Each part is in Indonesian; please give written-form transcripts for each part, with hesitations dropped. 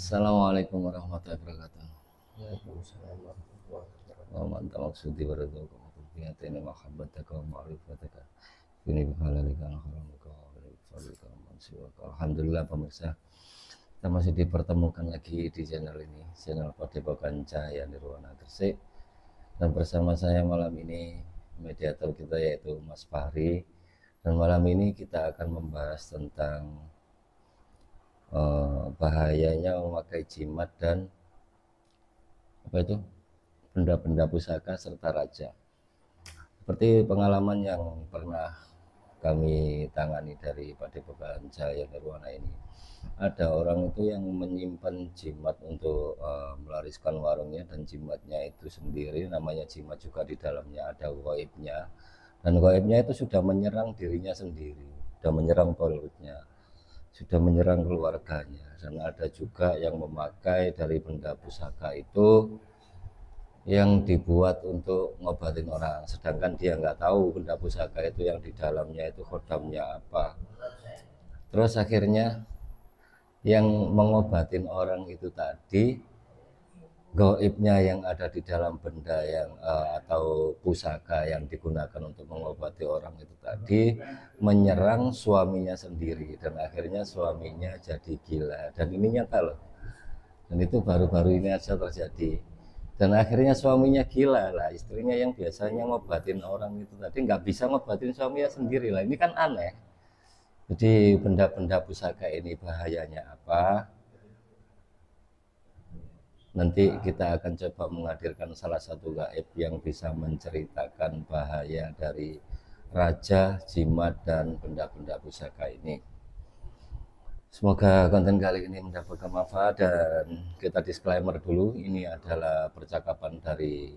Assalamualaikum warahmatullahi wabarakatuh. Waalaikumsalam warahmatullahi wabarakatuh. Wa man tamaksudi warzuqhu bi'atini mahabbataka wa ma'rifataka. Ini bihalalika haramika wa bifadlika man siwaka. Alhamdulillah pemirsa, kita masih dipertemukan lagi di channel ini, channel Padepokan Cahaya Nirwana Gresik. Dan bersama saya malam ini mediator kita yaitu Mas Fahri. Dan malam ini kita akan membahas tentang bahayanya memakai jimat dan benda-benda pusaka serta raja. Seperti pengalaman yang pernah kami tangani dari Padepokan Cahaya Nirwana ini, ada orang itu yang menyimpan jimat untuk melariskan warungnya, dan jimatnya itu sendiri namanya jimat juga di dalamnya ada gaibnya, dan gaibnya itu sudah menyerang dirinya sendiri, sudah menyerang pengikutnya, sudah menyerang keluarganya. Dan ada juga yang memakai dari benda pusaka itu yang dibuat untuk ngobatin orang, sedangkan dia nggak tahu benda pusaka itu yang di dalamnya itu khodamnya apa. Terus akhirnya yang mengobatin orang itu tadi, gaibnya yang ada di dalam benda yang atau pusaka yang digunakan untuk mengobati orang itu tadi menyerang suaminya sendiri, dan akhirnya suaminya jadi gila. Dan ini nyata loh, dan itu baru-baru ini aja terjadi. Dan akhirnya suaminya gila lah, istrinya yang biasanya ngobatin orang itu tadi nggak bisa ngobatin suaminya sendiri lah. Ini kan aneh. Jadi benda-benda pusaka ini bahayanya apa? Nanti kita akan coba menghadirkan salah satu gaib yang bisa menceritakan bahaya dari raja, jimat, dan benda-benda pusaka ini. Semoga konten kali ini mendapatkan manfaat. Dan kita disclaimer dulu, ini adalah percakapan dari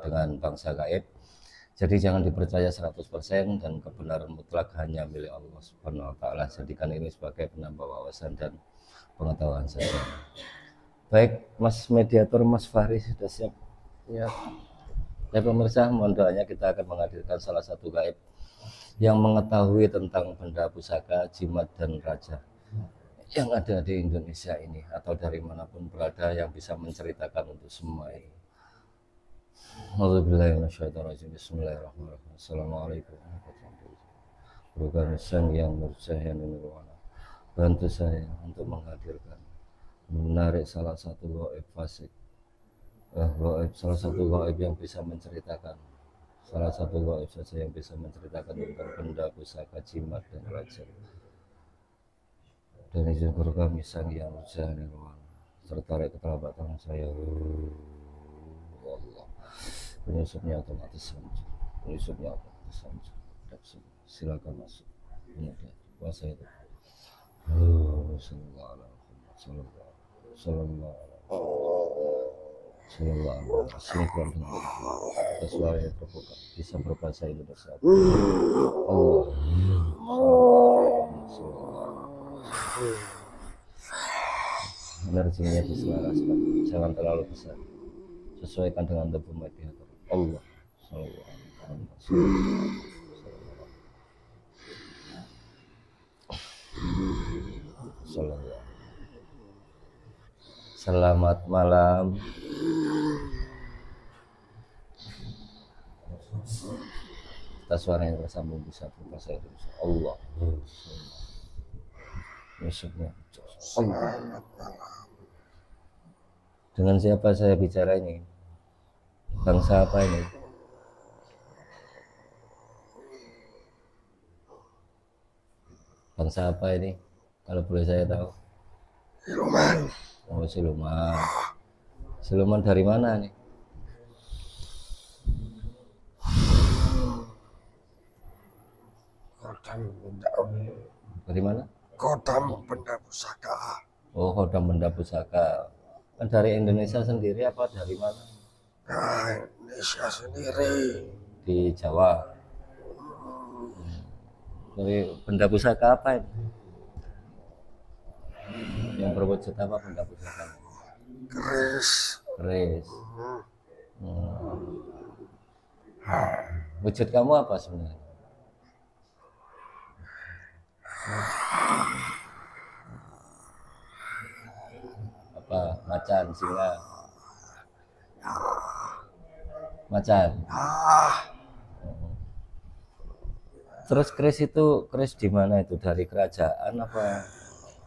dengan bangsa gaib. Jadi jangan dipercaya 100%, dan kebenaran mutlak hanya milik Allah Subhanahu wa taala. Jadikan ini sebagai penambah wawasan dan pengetahuan saja. Baik, Mas mediator Mas Fahri sudah siap? Ya, Pemirsa, mohon doanya, kita akan menghadirkan salah satu gaib yang mengetahui tentang benda pusaka, jimat, dan raja yang ada di Indonesia ini atau dari manapun berada, yang bisa menceritakan untuk semua ini. Bismillahirrahmanirrahim. Assalamualaikum warahmatullahi wabarakatuh. Program Sang Yang Nurcahaya Nirwana, bantu saya untuk menghadirkan, menarik salah satu gaib fasik, salah satu gaib yang bisa menceritakan, salah satu gaib saja yang bisa menceritakan tentang benda pusaka, jimat, dan raja. Dan izin kami Sang Yang Nurcahaya Nirwana, serta keterlambatan saya. Allah, penyusupnya otomatis saja, penyusupnya otomatis saja. Silakan masuk. Ini dia kuasa itu. Sallallahu alaihi wasallam. Sinkron dengan kita suara yang terbuka, bisa berbahasa Indonesia. Allah. Energinya diselaraskan, jangan terlalu besar, sesuaikan dengan tubuh mediator. Allah. Selamat malam. Kita suara yang tersambung bisa berbahasa Indonesia. Allah. Musuhnya. selamat malam. Dengan siapa saya bicara ini? Bangsa apa ini? Bangsa apa ini? Kalau boleh saya tahu. Siluman. Oh, siluman. Siluman dari mana nih? Kodam benda, Dari mana? kodam benda pusaka. Oh, kodam benda pusaka. Kan dari Indonesia sendiri apa dari mana? Nah, Indonesia sendiri. Di Jawa. Dari benda pusaka apa ini? Yang berwujud apa benda pusaka? Keris. Keris. Wujud kamu apa sebenarnya? Apa? Macan, singa. Macan. Terus keris itu keris di mana itu? Dari kerajaan apa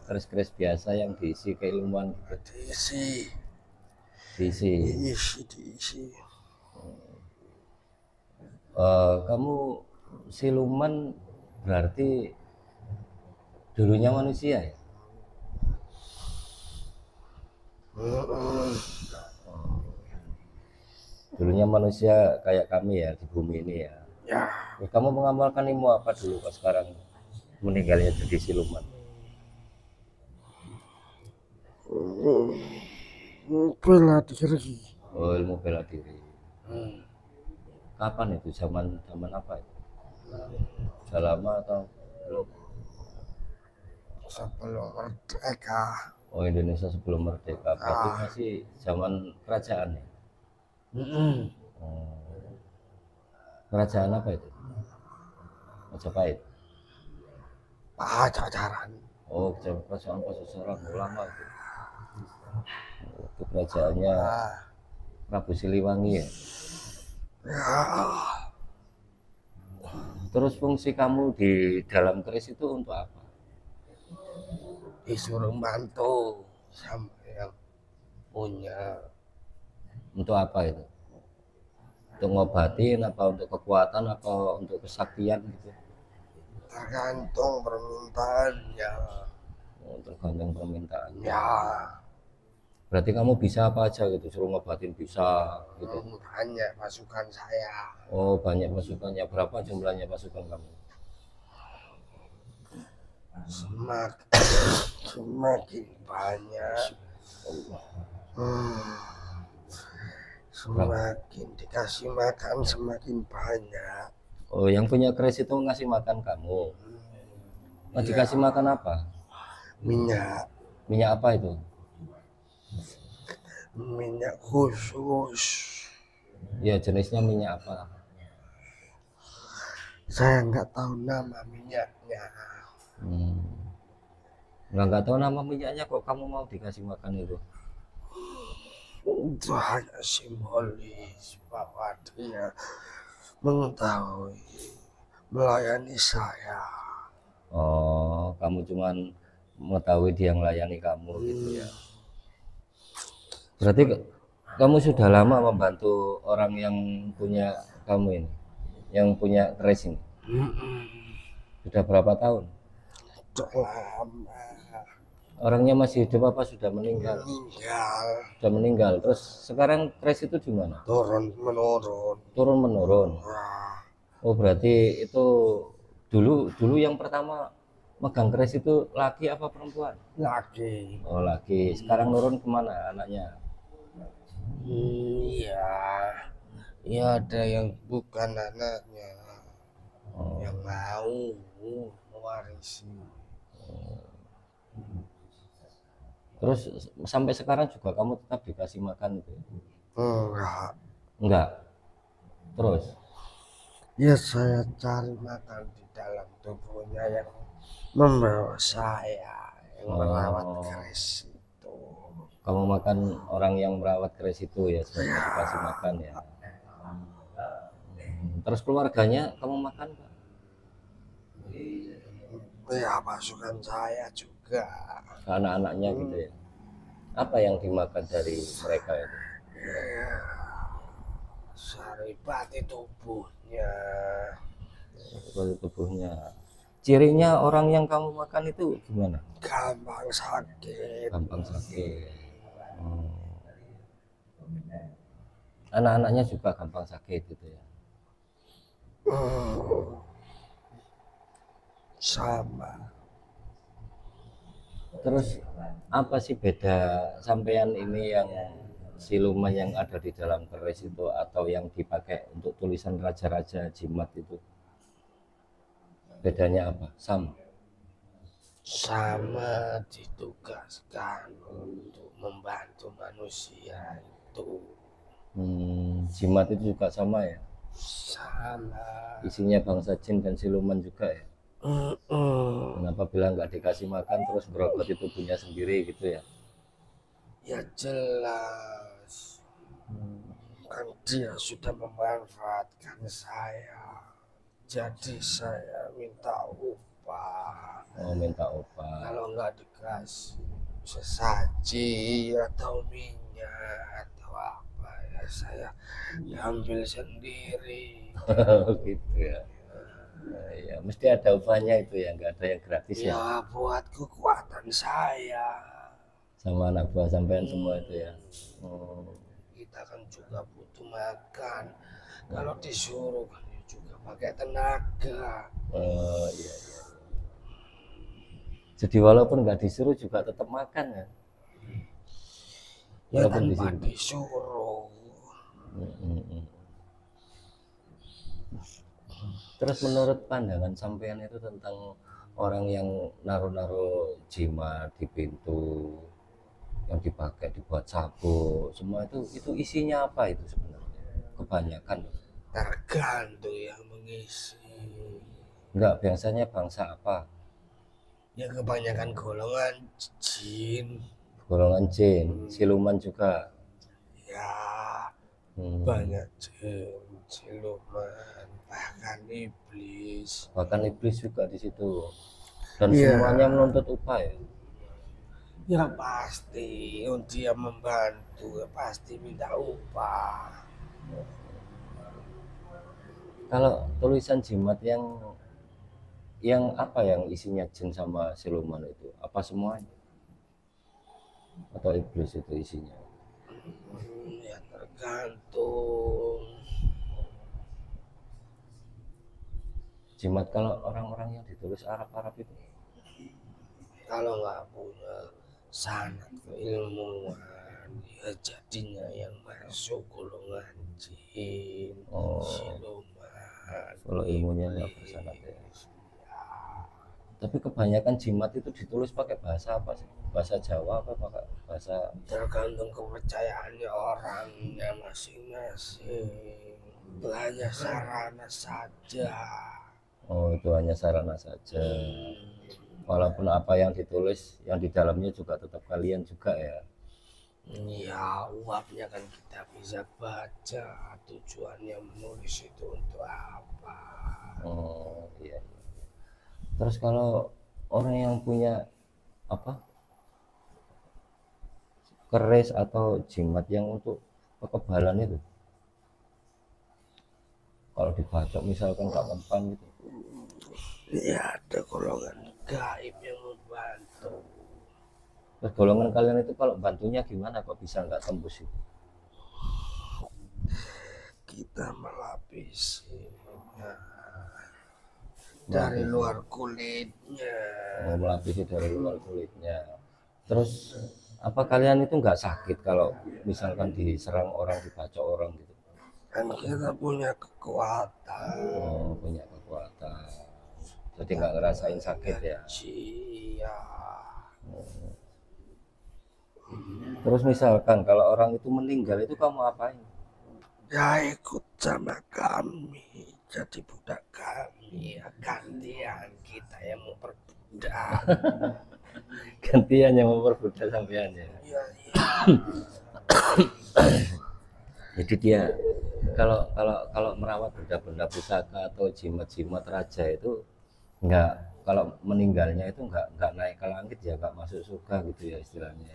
keris-keris biasa yang diisi keilmuan gitu? Diisi. Diisi. Diisi. Kamu siluman berarti dulunya manusia ya? Dulunya manusia kayak kami ya di bumi ini ya. Ya. Kamu mengamalkan ilmu apa dulu kok sekarang meninggalnya jadi siluman? Bela diri. Oh, ilmu bela diri. Kapan itu? Zaman apa itu? Sudah lama atau belum? Sebelum merdeka. Oh, Indonesia sebelum merdeka. Berarti masih zaman kerajaan ya? Kerajaan apa itu? Majapahit. Pajajaran. Oh, kerajaan Pajajaran lama itu. Itu kerajaannya Prabu Siliwangi ya. Terus fungsi kamu di dalam keris itu untuk apa? Disuruh bantu sama yang punya. Untuk apa itu? Untuk ngobatin apa untuk kekuatan apa untuk kesaktian gitu? Tergantung permintaannya. Tergantung permintaannya. Ya. Berarti kamu bisa apa aja gitu, suruh ngobatin bisa gitu. Banyak pasukan saya. Oh, banyak pasukannya. Berapa jumlahnya pasukan kamu? Semakin banyak. Semakin dikasih makan semakin banyak. Oh, yang punya keris itu ngasih makan kamu. Nah, dikasih makan apa? Minyak. Minyak apa itu? Minyak khusus. Ya, jenisnya minyak apa? Saya nggak tahu nama minyaknya. Nggak tahu nama minyaknya kok kamu mau dikasih makan itu? Itu hanya simbolis bahwa dia mengetahui melayani saya. Oh, kamu cuman mengetahui dia melayani kamu gitu ya. Berarti kamu sudah lama membantu orang yang punya kamu ini, yang punya keris ini. Sudah berapa tahun? Sudah lama. Orangnya masih hidup apa sudah meninggal? Meninggal. Sudah meninggal. Terus sekarang keris itu di mana? Turun menurun. Turun menurun. Oh, berarti itu dulu yang pertama megang keris itu laki apa perempuan? Laki. Oh, laki. Sekarang nurun kemana anaknya? Iya. Ya ada yang bukan anaknya. Yang mau mewarisi. Terus sampai sekarang juga kamu tetap dikasih makan itu? Enggak. Terus? Ya saya cari makan di dalam tubuhnya yang membawa saya, yang merawat keris itu. Kamu makan orang yang merawat keris itu ya, sebagai dikasih makan ya. Terus keluarganya kamu makan Pak? Ya pasukan saya juga. Anak-anaknya gitu ya. Apa yang dimakan dari mereka itu? Ya, saripati tubuhnya. Tubuhnya. Cirinya orang yang kamu makan itu gimana? Gampang sakit. Gampang sakit. Anak-anaknya juga gampang sakit gitu ya. Sama. Terus apa sih beda sampean ini yang siluman yang ada di dalam keris itu atau yang dipakai untuk tulisan raja-raja jimat itu? Bedanya apa? Sama ditugaskan untuk membantu manusia itu. Jimat itu juga sama ya? Sama. Isinya bangsa jin dan siluman juga ya? Kenapa bilang nggak dikasih makan terus berobat itu punya sendiri gitu ya? Ya jelas, kan dia sudah memanfaatkan saya. Jadi saya minta upah. Oh, minta upah. Kalau nggak dikasih sesaji atau minyak atau apa ya saya ambil sendiri. Gitu ya. Ya, mesti ada upahnya itu ya, nggak ada yang gratis ya. Ya buat kekuatan saya. Sama anak buah sampean semua itu ya. Kita kan juga butuh makan. Kalau disuruh kan juga pakai tenaga. Iya, iya. Jadi walaupun nggak disuruh juga tetap makan ya. Ya Walaupun tanpa disuruh. disuruh. Terus menurut pandangan sampean itu tentang orang yang naruh-naruh jimat di pintu, yang dipakai dibuat sabuk, semua itu isinya apa itu sebenarnya? Kebanyakan. Tergantung yang mengisi. Enggak, biasanya bangsa apa? Ya kebanyakan golongan jin. Golongan jin, siluman juga. Ya banyak jin, siluman, bahkan iblis. Bahkan iblis juga di situ. Dan Iya. semuanya menuntut upah ya. Ya pasti, dia membantu, ya pasti minta upah. Kalau tulisan jimat yang apa yang isinya jin sama siluman itu? Apa semuanya? Atau iblis itu isinya? Ya tergantung. Jimat kalau orang-orang yang ditulis Arab-Arab itu, Kalau nggak punya sanad keilmuan, ya jadinya yang masuk golongan jin, siluman. kalau ilmunya nggak bersanad ya. Tapi kebanyakan jimat itu ditulis pakai bahasa apa sih? Bahasa Jawa apa pakai bahasa? Tergantung kepercayaannya orangnya masing-masing. Itu hanya sarana saja. Oh, itu hanya sarana saja. Walaupun apa yang ditulis, yang di dalamnya juga tetap kalian juga ya. Ya uapnya kan kita bisa baca, tujuannya menulis itu untuk apa. Oh iya. Terus kalau orang yang punya apa keris atau jimat yang untuk kekebalan itu, kalau dibacok misalkan nggak mempan gitu, Ya ada golongan gaib yang membantu. terus golongan kalian itu kalau bantunya gimana kok bisa nggak tembus itu? Kita melapisi dari luar kulitnya. Oh, melapisi dari luar kulitnya. Terus apa kalian itu nggak sakit kalau misalkan diserang orang, dibacok orang gitu? Kan kita punya kekuatan. Oh, punya kekuatan. Jadi nggak ngerasain sakit ya. Iya. Terus misalkan kalau orang itu meninggal itu kamu apain? Ya ikut sama kami, jadi budak kami, ya gantian kita yang memperbudak. Gantian yang memperbudak sampean ya. Iya, iya. Jadi dia kalau merawat benda-benda pusaka atau jimat-jimat raja itu nggak, kalau meninggalnya itu nggak naik ke langit ya, nggak masuk surga gitu ya istilahnya.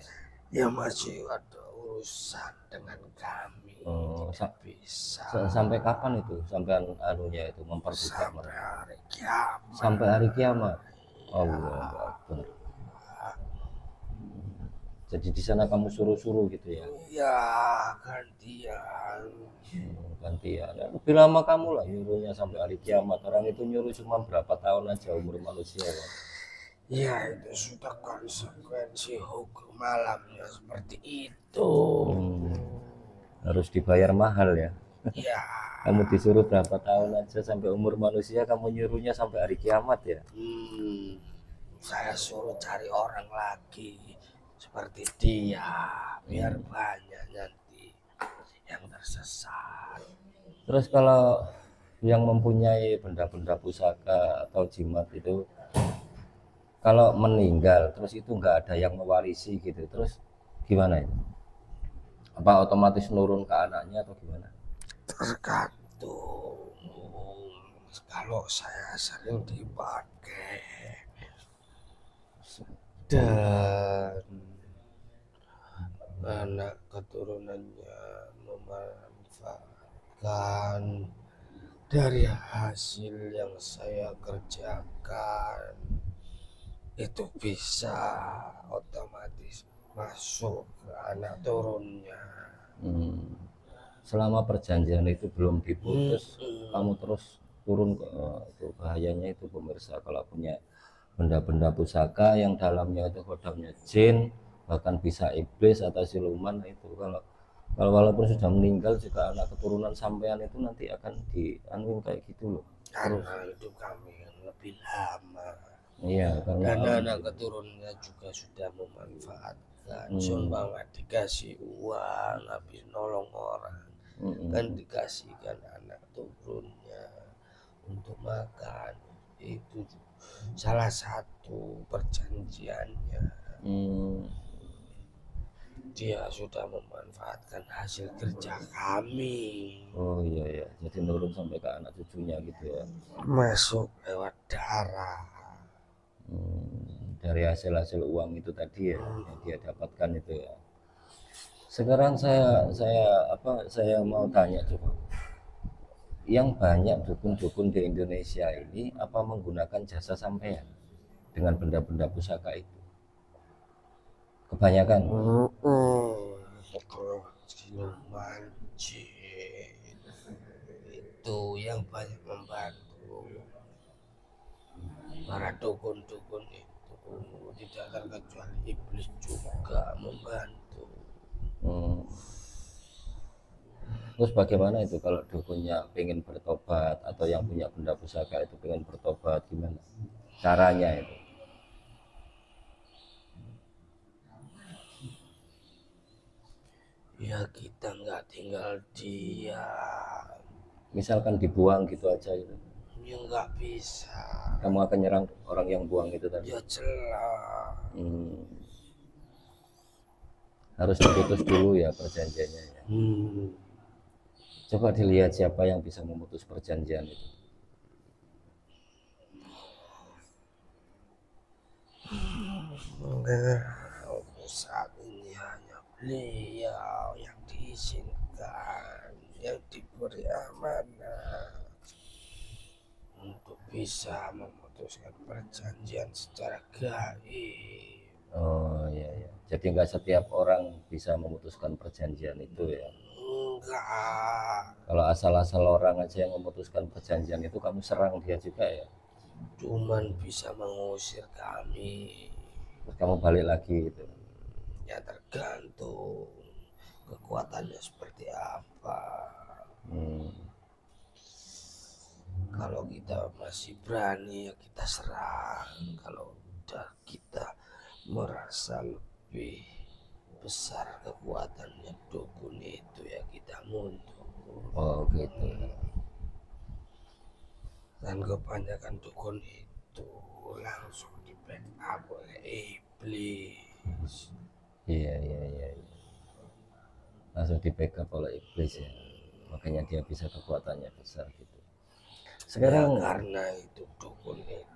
Ya masih ada urusan dengan kami. Oh, Tidak bisa. sampai kapan itu sampai anunya itu memperbudak Sampai mereka? hari kiamat. Sampai hari kiamat. Allah Akbar. Jadi di sana kamu suruh-suruh gitu ya? Ya gantian. Gantian. Ya, lebih lama kamu lah nyuruhnya sampai hari kiamat. Orang itu nyuruh cuma berapa tahun aja umur manusia ya. Ya itu sudah konsekuensi hukum alamnya seperti itu. Harus dibayar mahal ya. Ya. Kamu disuruh berapa tahun aja sampai umur manusia, kamu nyuruhnya sampai hari kiamat ya. Saya suruh cari orang lagi seperti dia biar banyak nanti yang tersesat. Terus kalau yang mempunyai benda-benda pusaka atau jimat itu kalau meninggal terus itu nggak ada yang mewarisi gitu, terus Gimana itu? Apa otomatis nurun ke anaknya atau gimana? Tergantung. Kalau saya sering dipakai dan anak keturunannya memanfaatkan dari hasil yang saya kerjakan, itu bisa otomatis masuk ke anak turunnya. Selama perjanjian itu belum diputus, kamu terus turun ke itu bahayanya itu pemirsa. Kalau punya benda-benda pusaka yang dalamnya itu kodamnya jin, bahkan bisa iblis atau siluman, itu kalau walaupun sudah meninggal juga anak keturunan sampean itu nanti akan dianuin kayak gitu loh. Karena hidup kami yang lebih lama. Iya, karena Dan anak keturunannya juga sudah memanfaatkan. Seumpama dikasih uang habis nolong orang, kan dikasihkan anak turunnya untuk makan. Itu salah satu perjanjiannya. Dia sudah memanfaatkan hasil kerja kami. Oh iya ya, jadi nurun sampai ke anak cucunya gitu ya. Masuk lewat darah. Dari hasil uang itu tadi ya, yang dia dapatkan itu ya. Sekarang saya mau tanya coba, yang banyak dukun-dukun di Indonesia ini apa menggunakan jasa sampean dengan benda-benda pusaka itu? Kebanyakan. Kalau siluman jin itu yang banyak membantu. Para dukun-dukun itu tidak terkecuali iblis juga membantu. Terus bagaimana itu kalau dukunnya pengen bertobat atau yang punya benda pusaka itu pengen bertobat, gimana caranya itu? Ya kita nggak tinggal diam. Misalkan dibuang gitu aja gitu. Ya nggak bisa. Kamu akan nyerang orang yang buang itu tadi? Ya jelas. Harus diputus dulu ya perjanjiannya ya. Coba dilihat siapa yang bisa memutus perjanjian itu. Saat ini hanya beliau yang diizinkan, yang diberi amanah untuk bisa memutuskan perjanjian secara gaib. Oh iya ya. Jadi nggak setiap orang bisa memutuskan perjanjian itu ya. Enggak. Kalau asal-asal orang aja yang memutuskan perjanjian itu kamu serang dia juga ya. Cuman bisa mengusir kami. Terus kamu balik lagi gitu. Ya tergantung kekuatannya seperti apa. Kalau kita masih berani ya kita serang. Kalau udah kita merasa lebih besar kekuatannya dukun itu ya kita mundur. Oh gitu. Dan kebanyakan dukun itu langsung di backup oleh iblis. Iya. Langsung di backup oleh iblis ya. Makanya dia bisa kekuatannya besar gitu. Sekarang ya, karena itu dukun itu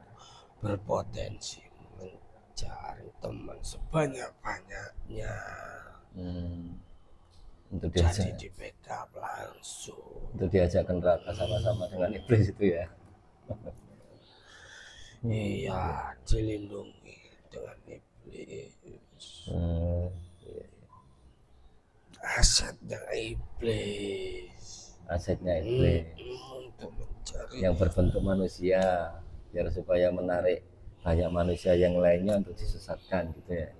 berpotensi mencari teman sebanyak-banyaknya. Untuk Jadi diajak, di backup langsung. untuk diajak neraka sama-sama dengan iblis itu ya. Iya, dilindungi dengan iblis. Asetnya iblis. Asetnya iblis. Untuk mencari yang berbentuk manusia, biar supaya menarik banyak manusia yang lainnya untuk disesatkan gitu ya.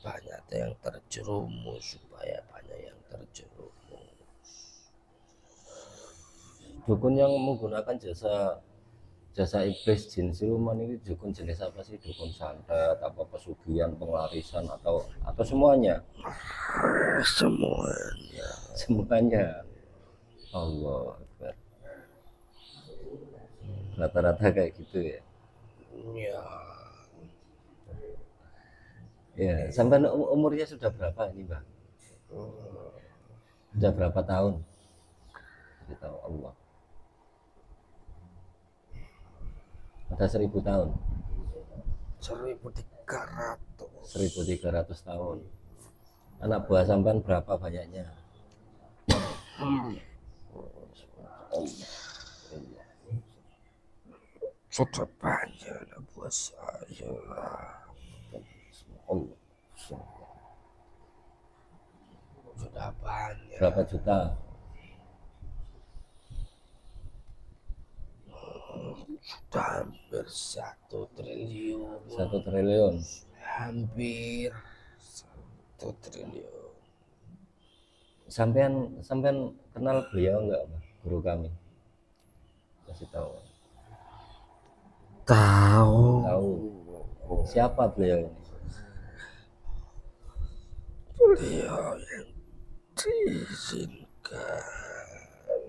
Banyak yang terjerumus, supaya banyak yang terjerumus. Dukun yang menggunakan jasa iblis jin siluman ini dukun jenis apa sih? Dukun santet, apa pesugihan, penglarisan, atau semuanya? Semuanya. Allah Akbar. Rata-rata kayak gitu ya. Ya. Ya, sampai umurnya sudah berapa ini, Mbak? Sudah berapa tahun? Kita tahu Allah. Ada 1000 tahun. 1300. 1300 tahun. Anak buah sampean berapa banyaknya? Sudah banyak anak buah saya. Allah. Sudah banyak. Berapa juta? Sudah hampir 1 triliun. 1 triliun. Hampir 1 triliun. Sampean kenal beliau enggak, Pak? Guru kami? Kasih tahu. Tahu. Siapa beliau ini? Beliau yang diizinkan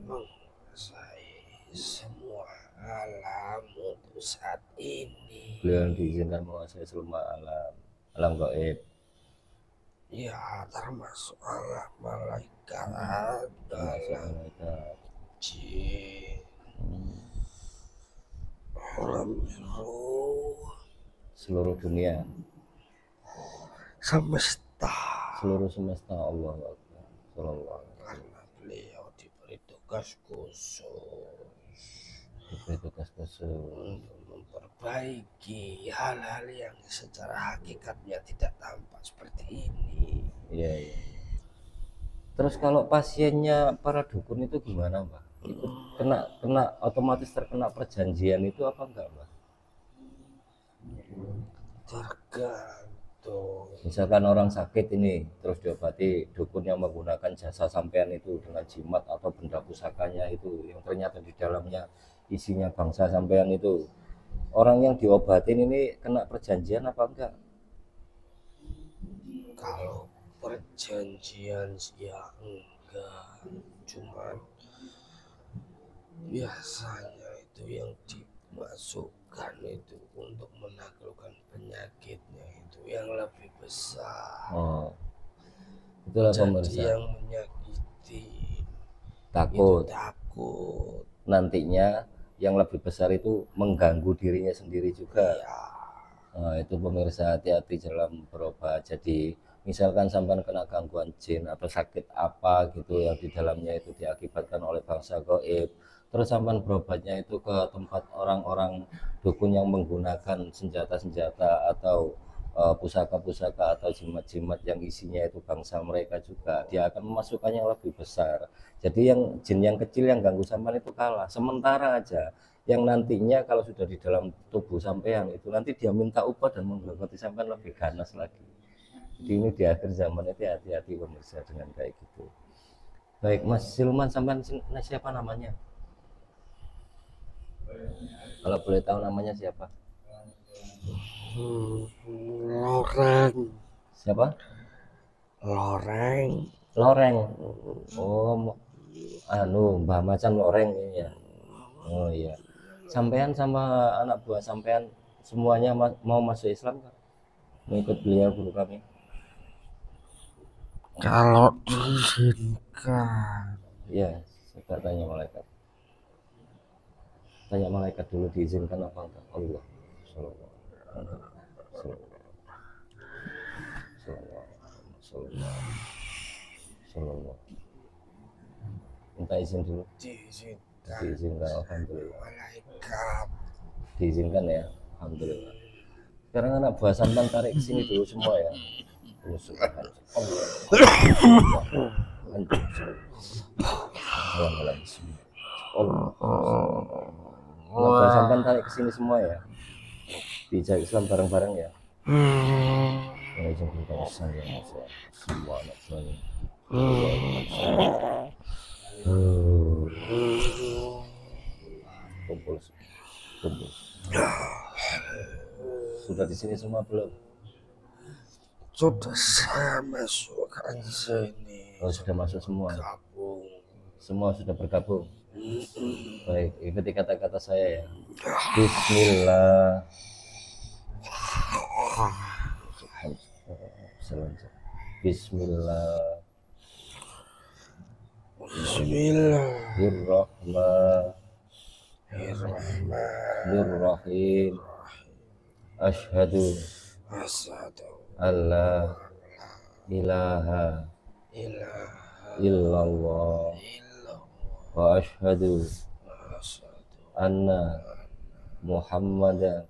menguasai semua alam untuk saat ini. Beliau yang diizinkan menguasai semua alam gaib. Ya, termasuk alam malaikat, alam jin, alam roh, seluruh dunia, semesta. Seluruh semesta Allah. Karena beliau diberi tugas khusus untuk memperbaiki hal-hal yang secara hakikatnya tidak tampak seperti ini. Iya. Terus kalau pasiennya para dukun itu gimana, Mbak? Itu kena otomatis terkena perjanjian itu apa enggak, Mbak? Tergantung. Misalkan orang sakit ini terus diobati, dukunnya menggunakan jasa sampean itu dengan jimat atau benda pusakanya itu yang ternyata di dalamnya isinya bangsa sampean itu. Orang yang diobatin ini kena perjanjian apa enggak? Kalau perjanjian ya enggak, cuman biasanya itu yang dimasukkan itu untuk menaklukkan penyakitnya itu yang lebih besar. Itulah Jadi pemirsa. yang menyakiti Takut nantinya yang lebih besar itu mengganggu dirinya sendiri juga. Ya. Nah, itu pemirsa, hati-hati dalam berobat. Jadi misalkan sampai kena gangguan jin atau sakit apa gitu yang di dalamnya itu diakibatkan oleh bangsa gaib, terus sampai berobatnya itu ke tempat orang-orang dukun yang menggunakan senjata-senjata atau pusaka-pusaka atau jimat-jimat yang isinya itu bangsa mereka juga, dia akan memasukkan yang lebih besar. Jadi yang jin yang kecil yang ganggu sampean itu kalah sementara aja, yang nantinya kalau sudah di dalam tubuh sampean itu nanti dia minta upah dan menggerogoti sampean lebih ganas lagi. Jadi ini di akhir zaman itu hati-hati pemirsa dengan kayak gitu. Baik, Mas Silman, sampean siapa namanya? Kalau boleh tahu namanya siapa? Loreng. Siapa? Loreng. Oh, Mbah Macan Loreng ini ya. Oh iya. Sampean sama anak buah sampean semuanya mau masuk Islam kan? Mengikut beliau guru kami. Kalau diizinkan. Iya, saya tanya malaikat. Tanya malaikat dulu diizinkan apa enggak? Allah. Sallallahu. Minta izin dulu. Diizinkan, alhamdulillah. Malaikat. Diizinkan ya, alhamdulillah. Sekarang anak buah sampean tarik ke sini dulu semua ya. Anak buah sampean tarik ke sini semua ya. Dijak Islam bareng-bareng ya. Semua anak buahnya. Kumpul. Sudah di sini semua belum? Sudah saya masukkan sini. Oh, sudah masuk semua. Gabung. Semua sudah bergabung. Baik, ikuti kata-kata saya ya. Bismillah. Bismillah. Bismillahirrahmanirrahim. Asyhadu alla ilaha illallah wa asyhadu anna Muhammadan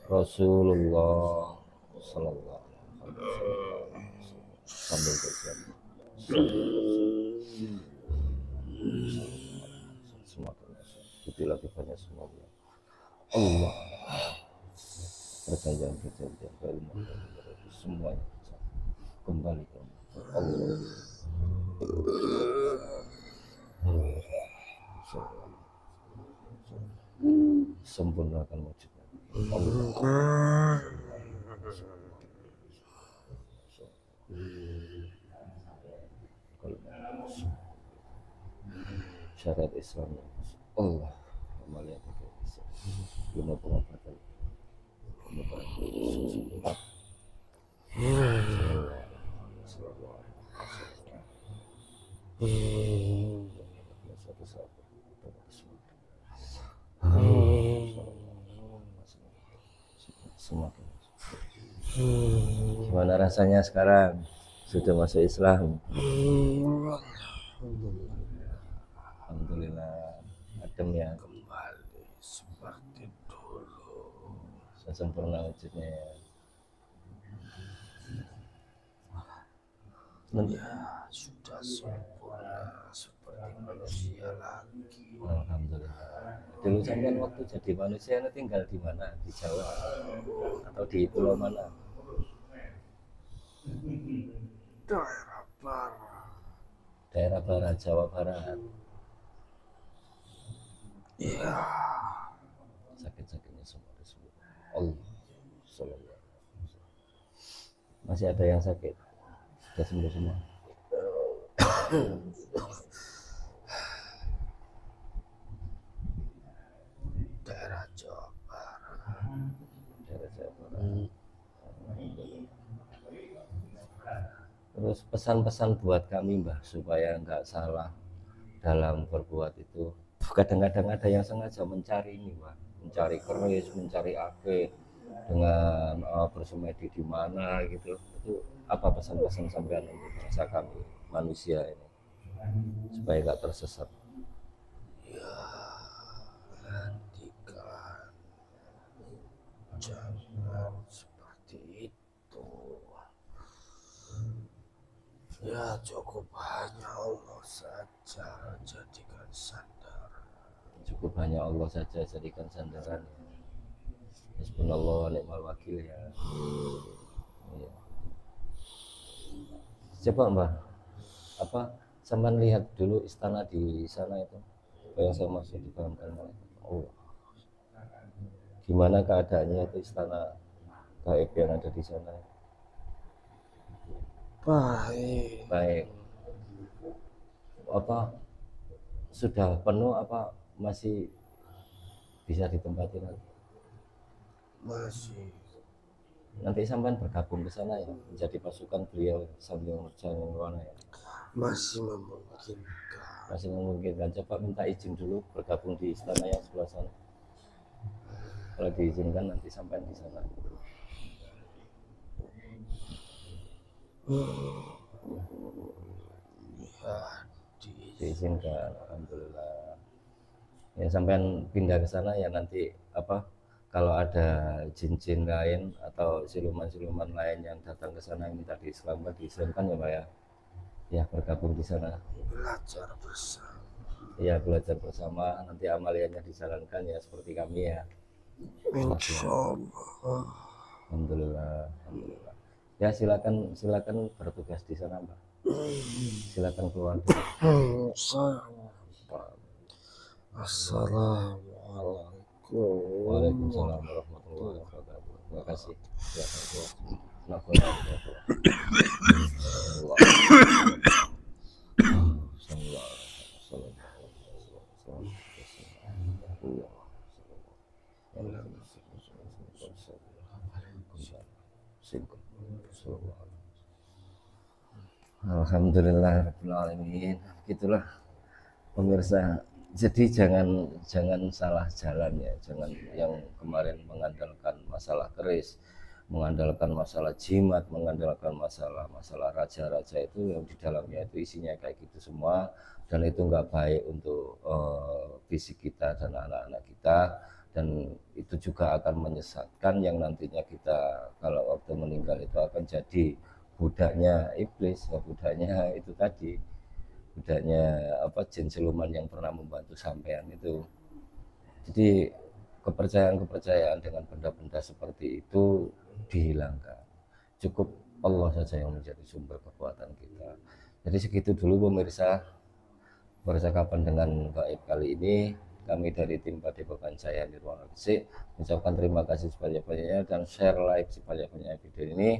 Rasulullah sallallahu alaihi wasallam. Sambil bersiap. Itulah banyak semuanya. Allah perjanjian ilmu semuanya kembali ke Allah. Sempurnakan wujudnya Allah. Syariat Islam Allah kembali ke Islam. Ilmu pengobatan semakin. Gimana rasanya sekarang sudah masuk Islam? Alhamdulillah, adem ya, kembali seperti dulu, sempurna wujudnya ya. Ya, sudah sempurna seperti manusia lagi. Alhamdulillah. Dulu sampean waktu jadi manusia ini tinggal di mana? Di Jawa atau di pulau mana? Daerah barat. Daerah barat, Jawa Barat. Iya. Sakit-sakitnya semua disebut Allah Sallallahu Alaihi Wasallam. Masih ada yang sakit? Sudah sembuh semua? Daerah Jawa Barat. Daerah Jawa Barat. Terus pesan-pesan buat kami Mbah supaya nggak salah dalam berbuat itu. Kadang-kadang ada yang sengaja mencari ini Mbah, mencari keris, mencari ake dengan bersemedi di mana gitu. Itu apa pesan-pesan sampean untuk bangsa kami manusia ini supaya nggak tersesat? Ya, hentikan, jangan seperti itu. Ya, cukup hanya Allah saja jadikan sandaran. Cukup hanya Allah saja jadikan sandaran. Hasbunallah wa ni'mal wakil ya. Iya. Coba Mbah, apa sampean lihat dulu istana di sana itu yang saya masuk di dalam kamar. Oh, gimana keadaannya itu istana gaib yang ada di sana? Baik. Baik. Apa sudah penuh apa masih bisa ditempati lagi? Masih. Nanti sampean bergabung ke sana ya, menjadi pasukan beliau sambil Nurwana ya. Masih memungkinkan. Masih memungkinkan. Coba minta izin dulu bergabung di istana yang sebelah sana. Kalau diizinkan nanti sampean di sana. Ya, Diizinkan, alhamdulillah. Ya sampean pindah ke sana ya nanti apa? Kalau ada jin-jin lain atau siluman-siluman lain yang datang ke sana yang minta diislamkan ya Pak ya. Ya bergabung di sana. belajar bersama. Ya belajar bersama, nanti amaliannya dijalankan ya seperti kami ya. Insyaallah. Alhamdulillah, alhamdulillah. Ya silakan bertugas di sana Mbak. Silakan keluar. Assalamualaikum. Waalaikumsalam warahmatullahi wabarakatuh. Terima kasih. Singkat. Alhamdulillah rabbil alamin. Gitulah pemirsa. Jadi jangan salah jalan ya, jangan yang kemarin mengandalkan masalah keris, mengandalkan masalah jimat, mengandalkan masalah raja-raja itu yang di dalamnya itu isinya kayak gitu semua, dan itu nggak baik untuk fisik kita dan anak-anak kita, dan itu juga akan menyesatkan yang nantinya kita kalau waktu meninggal itu akan jadi budaknya iblis, ya budaknya itu tadi, budaknya apa, jin siluman yang pernah membantu sampean itu. Jadi kepercayaan-kepercayaan dengan benda-benda seperti itu dihilangkan. Cukup Allah saja yang menjadi sumber kekuatan kita. Jadi segitu dulu pemirsa percakapan dengan gaib kali ini. Kami dari tim Padepokan Jaya Nirwana Gresik mengucapkan terima kasih sebanyak-banyaknya dan share like sebanyak-banyaknya video ini.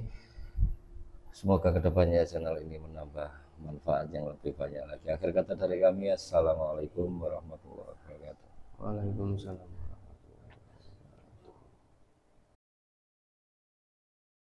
Semoga kedepannya channel ini menambah manfaat yang lebih banyak lagi. Akhir kata dari kami, assalamualaikum warahmatullahi wabarakatuh. Waalaikumsalam.